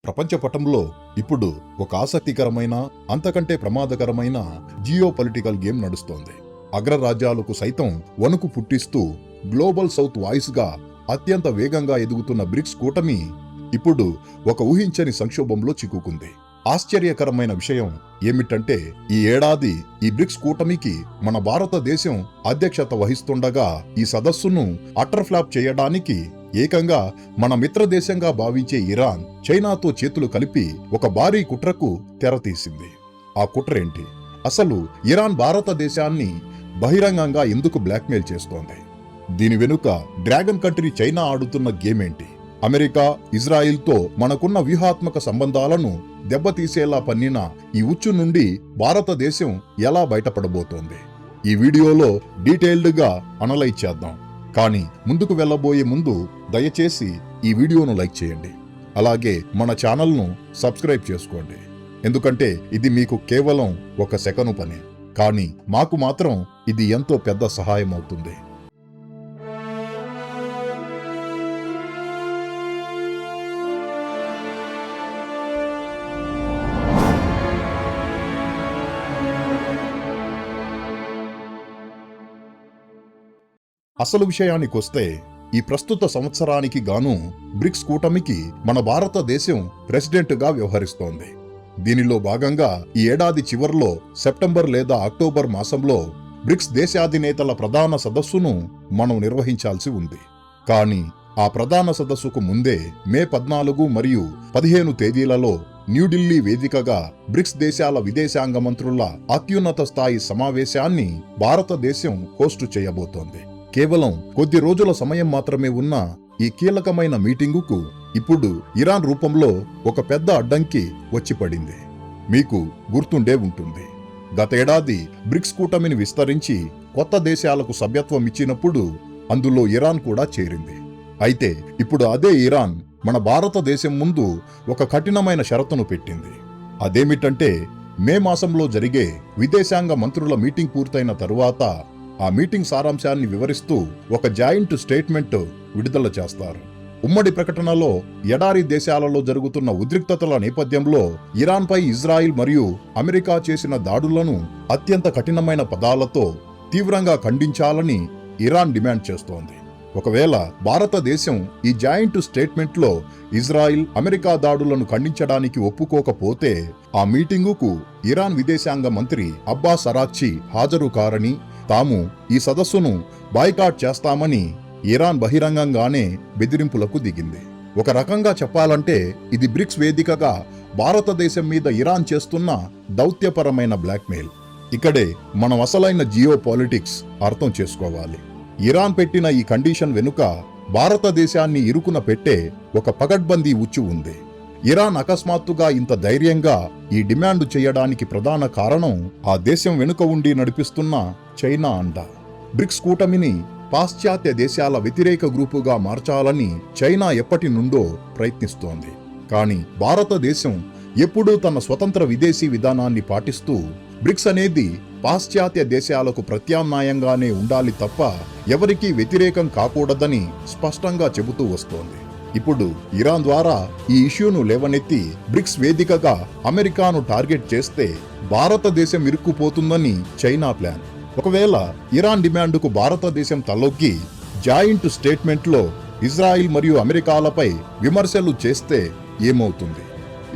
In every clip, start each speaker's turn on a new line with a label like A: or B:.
A: ప్రపంచ పటంలో ఇప్పుడు ఒక ఆసక్తికరమైన అంతకంటే ప్రమాదకరమైన జియో పొలిటికల్ గేమ్ నడుస్తోంది. అగ్రరాజ్యాలకు సైతం వణుకు పుట్టిస్తూ గ్లోబల్ సౌత్ వాయిస్ గా అత్యంత వేగంగా ఎదుగుతున్న బ్రిక్స్ కూటమి ఇప్పుడు ఒక ఊహించని సంక్షోభంలో చిక్కుకుంది. ఆశ్చర్యకరమైన విషయం ఏమిటంటే ఈ ఏడాది ఈ బ్రిక్స్ కూటమికి మన భారతదేశం అధ్యక్షత వహిస్తుండగా ఈ సదస్సును అటర్ ఫ్లాప్ చేయడానికి ఏకంగా మన మిత్రదేశంగా భావించే ఇరాన్ చైనాతో చేతులు కలిపి ఒక భారీ కుట్రకు తెరతీసింది. ఆ కుట్రేంటి? అసలు ఇరాన్ భారతదేశాన్ని బహిరంగంగా ఎందుకు బ్లాక్మెయిల్ చేస్తోంది? దీని వెనుక డ్రాగన్ కంట్రీ చైనా ఆడుతున్న గేమ్ ఏంటి? అమెరికా, ఇజ్రాయిల్తో మనకున్న వ్యూహాత్మక సంబంధాలను దెబ్బతీసేలా పన్నిన ఈ ఉచ్చు నుండి భారతదేశం ఎలా బయటపడబోతోంది? ఈ వీడియోలో డీటెయిల్డ్గా అనలైజ్ చేద్దాం. కానీ ముందుకు వెళ్ళబోయే ముందు దయచేసి ఈ వీడియోను లైక్ చేయండి. అలాగే మన ఛానల్ను సబ్స్క్రైబ్ చేసుకోండి. ఎందుకంటే ఇది మీకు కేవలం ఒక సెకను పని, కానీ మాకు మాత్రం ఇది ఎంతో పెద్ద సహాయం అవుతుంది. అసలు విషయానికొస్తే ఈ ప్రస్తుత సంవత్సరానికి గాను బ్రిక్స్ కూటమికి మన భారతదేశం ప్రెసిడెంట్గా వ్యవహరిస్తోంది. దీనిలో భాగంగా ఈ ఏడాది చివర్లో సెప్టెంబర్ లేదా అక్టోబర్ మాసంలో బ్రిక్స్ దేశాధినేతల ప్రధాన సదస్సును మనం నిర్వహించాల్సి ఉంది. కానీ ఆ ప్రధాన సదస్సుకు ముందే మే 14 మరియు 15 తేదీలలో న్యూఢిల్లీ వేదికగా బ్రిక్స్ దేశాల విదేశాంగ మంత్రుల అత్యున్నత స్థాయి సమావేశాన్ని భారతదేశం హోస్టు చేయబోతోంది. కేవలం కొద్ది రోజుల సమయం మాత్రమే ఉన్న ఈ కీలకమైన మీటింగుకు ఇప్పుడు ఇరాన్ రూపంలో ఒక పెద్ద అడ్డంకి వచ్చి పడింది. మీకు గుర్తుండే ఉంటుంది, గతేడాది బ్రిక్స్ కూటమిని విస్తరించి కొత్త దేశాలకు సభ్యత్వం ఇచ్చినప్పుడు అందులో ఇరాన్ కూడా చేరింది. అయితే ఇప్పుడు అదే ఇరాన్ మన భారతదేశం ముందు ఒక కఠినమైన షరతును పెట్టింది. అదేమిటంటే మే మాసంలో జరిగే విదేశాంగ మంత్రుల మీటింగ్ పూర్తయిన తరువాత ఆ మీటింగ్ సారాంశాన్ని వివరిస్తూ ఒక జాయింట్ స్టేట్మెంట్ విడుదల చేస్తారు. ఉమ్మడి ప్రకటనలో ఎడారి దేశాలలో జరుగుతున్న ఉద్రిక్తతల నేపథ్యంలో ఇరాన్పై ఇజ్రాయిల్ మరియు అమెరికా చేసిన దాడులను అత్యంత కఠినమైన పదాలతో తీవ్రంగా ఖండించాలని ఇరాన్ డిమాండ్ చేస్తోంది. ఒకవేళ భారతదేశం ఈ జాయింట్ స్టేట్మెంట్లో ఇజ్రాయిల్, అమెరికా దాడులను ఖండించడానికి ఒప్పుకోకపోతే ఆ మీటింగుకు ఇరాన్ విదేశాంగ మంత్రి అబ్బాస్ అరాక్చి హాజరు కారని, తాము ఈ సదస్సును బాయ్కాట్ చేస్తామని ఇరాన్ బహిరంగంగానే బెదిరింపులకు దిగింది. ఒక రకంగా చెప్పాలంటే ఇది బ్రిక్స్ వేదికగా భారతదేశం మీద ఇరాన్ చేస్తున్న దౌత్యపరమైన బ్లాక్మెయిల్. ఇక్కడే మనం అసలైన జియో పాలిటిక్స్ అర్థం చేసుకోవాలి. ఇరాన్ పెట్టిన ఈ కండిషన్ వెనుక భారతదేశాన్ని ఇరుకున పెట్టే ఒక పకడ్బందీ ఉచ్చు ఉంది. ఇరాన్ అకస్మాత్తుగా ఇంత ధైర్యంగా ఈ డిమాండ్ చేయడానికి ప్రధాన కారణం ఆ దేశం వెనుక ఉండి నడిపిస్తున్న చైనా అండ. బ్రిక్స్ కూటమిని పాశ్చాత్య దేశాల వ్యతిరేక గ్రూపుగా మార్చాలని చైనా ఎప్పటి నుండో ప్రయత్నిస్తోంది. కానీ భారతదేశం ఎప్పుడూ తన స్వతంత్ర విదేశీ విధానాన్ని పాటిస్తూ బ్రిక్స్ అనేది పాశ్చాత్య దేశాలకు ప్రత్యామ్నాయంగానే ఉండాలి తప్ప ఎవరికీ వ్యతిరేకం కాకూడదని స్పష్టంగా చెబుతూ వస్తోంది. ఇప్పుడు ఇరాన్ ద్వారా ఈ ఇష్యూను లేవనెత్తి బ్రిక్స్ వేదికగా అమెరికాను టార్గెట్ చేస్తే భారతదేశం ఇరుక్కుపోతుందని చైనా ప్లాన్. ఒకవేళ ఇరాన్ డిమాండ్కు భారతదేశం తలొగ్గి జాయింట్ స్టేట్మెంట్లో ఇజ్రాయిల్ మరియు అమెరికాలపై విమర్శలు చేస్తే ఏమవుతుంది?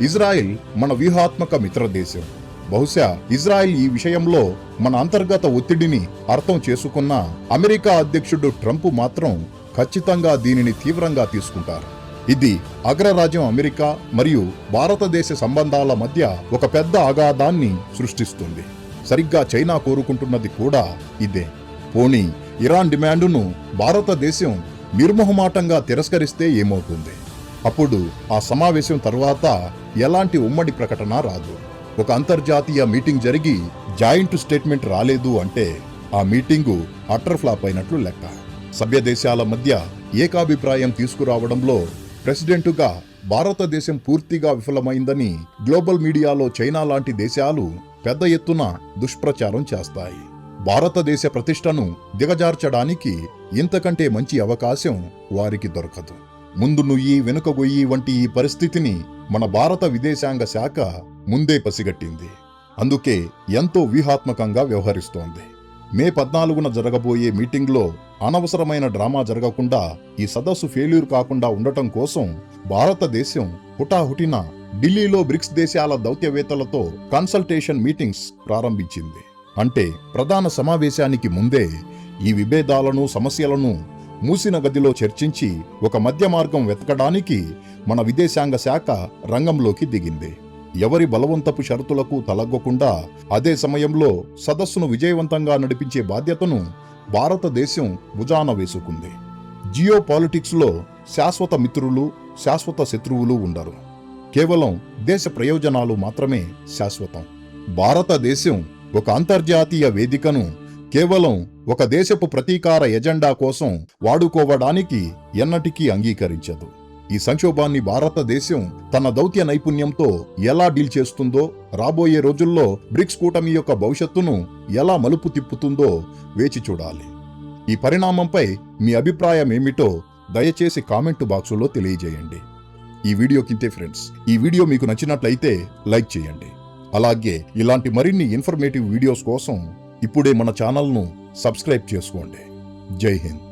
A: ఇజ్రాయిల్ మన వ్యూహాత్మక మిత్రదేశం. బహుశా ఇజ్రాయిల్ ఈ విషయంలో మన అంతర్గత ఒత్తిడిని అర్థం చేసుకున్న అమెరికా అధ్యక్షుడు ట్రంప్ మాత్రం ఖచ్చితంగా దీనిని తీవ్రంగా తీసుకుంటారు. ఇది అగ్రరాజ్యం అమెరికా మరియు భారతదేశ సంబంధాల మధ్య ఒక పెద్ద అగాధాన్ని సృష్టిస్తుంది. సరిగ్గా చైనా కోరుకుంటున్నది కూడా ఇదే. పోనీ ఇరాన్ డిమాండును భారతదేశం నిర్మోహమాటంగా తిరస్కరిస్తే ఏమవుతుంది? అప్పుడు ఆ సమావేశం తర్వాత ఎలాంటి ఉమ్మడి ప్రకటన రాదు. ఒక అంతర్జాతీయ మీటింగ్ జరిగి జాయింట్ స్టేట్మెంట్ రాలేదు అంటే ఆ మీటింగు అటర్ ఫ్లాప్ అయినట్లు లెక్క. సభ్య దేశాల మధ్య ఏకాభిప్రాయం తీసుకురావడంలో ప్రెసిడెంటుగా భారతదేశం పూర్తిగా విఫలమైందని గ్లోబల్ మీడియాలో చైనా లాంటి దేశాలు పెద్ద ఎత్తున దుష్ప్రచారం చేస్తాయి. భారతదేశ ప్రతిష్టను దిగజార్చడానికి ఇంతకంటే మంచి అవకాశం వారికి దొరకదు. ముందు నుయ్యి వెనుక గొయ్యి వంటి ఈ పరిస్థితిని మన భారత విదేశాంగ శాఖ ముందే పసిగట్టింది. అందుకే ఎంతో వ్యూహాత్మకంగా వ్యవహరిస్తోంది. మే 14న జరగబోయే మీటింగ్లో అనవసరమైన డ్రామా జరగకుండా, ఈ సదస్సు ఫెయిల్యూర్ కాకుండా ఉండటం కోసం భారతదేశం హుటాహుటిన ఢిల్లీలో బ్రిక్స్ దేశాల దౌత్యవేత్తలతో కన్సల్టేషన్ మీటింగ్స్ ప్రారంభించింది. అంటే ప్రధాన సమావేశానికి ముందే ఈ విభేదాలను, సమస్యలను మూసిన గదిలో చర్చించి ఒక మధ్య మార్గం వెతకడానికి మన విదేశాంగ శాఖ రంగంలోకి దిగింది. ఎవరి బలవంతపు షరతులకు తలగ్గకుండా అదే సమయంలో సదస్సును విజయవంతంగా నడిపించే బాధ్యతను భారతదేశం భుజాన వేసుకుంది. జియో పాలిటిక్స్లో శాశ్వత మిత్రులు, శాశ్వత శత్రువులు ఉండరు. కేవలం దేశ ప్రయోజనాలు మాత్రమే శాశ్వతం. భారతదేశం ఒక అంతర్జాతీయ వేదికను కేవలం ఒక దేశపు ప్రతీకార ఎజెండా కోసం వాడుకోవడానికి ఎన్నటికీ అంగీకరించదు. ఈ సంక్షోభాన్ని భారతదేశం తన దౌత్య నైపుణ్యంతో ఎలా డీల్ చేస్తుందో, రాబోయే రోజుల్లో బ్రిక్స్ కూటమి యొక్క భవిష్యత్తును ఎలా మలుపు తిప్పుతుందో వేచి చూడాలి. ఈ పరిణామంపై మీ అభిప్రాయం ఏమిటో దయచేసి కామెంటు బాక్సులో తెలియజేయండి. ఈ వీడియో కింతే ఫ్రెండ్స్, ఈ వీడియో మీకు నచ్చినట్లయితే లైక్ చేయండి. అలాగే ఇలాంటి మరిన్ని ఇన్ఫర్మేటివ్ వీడియోస్ కోసం ఇప్పుడే మన ఛానల్ను సబ్స్క్రైబ్ చేసుకోండి. జై హింద్.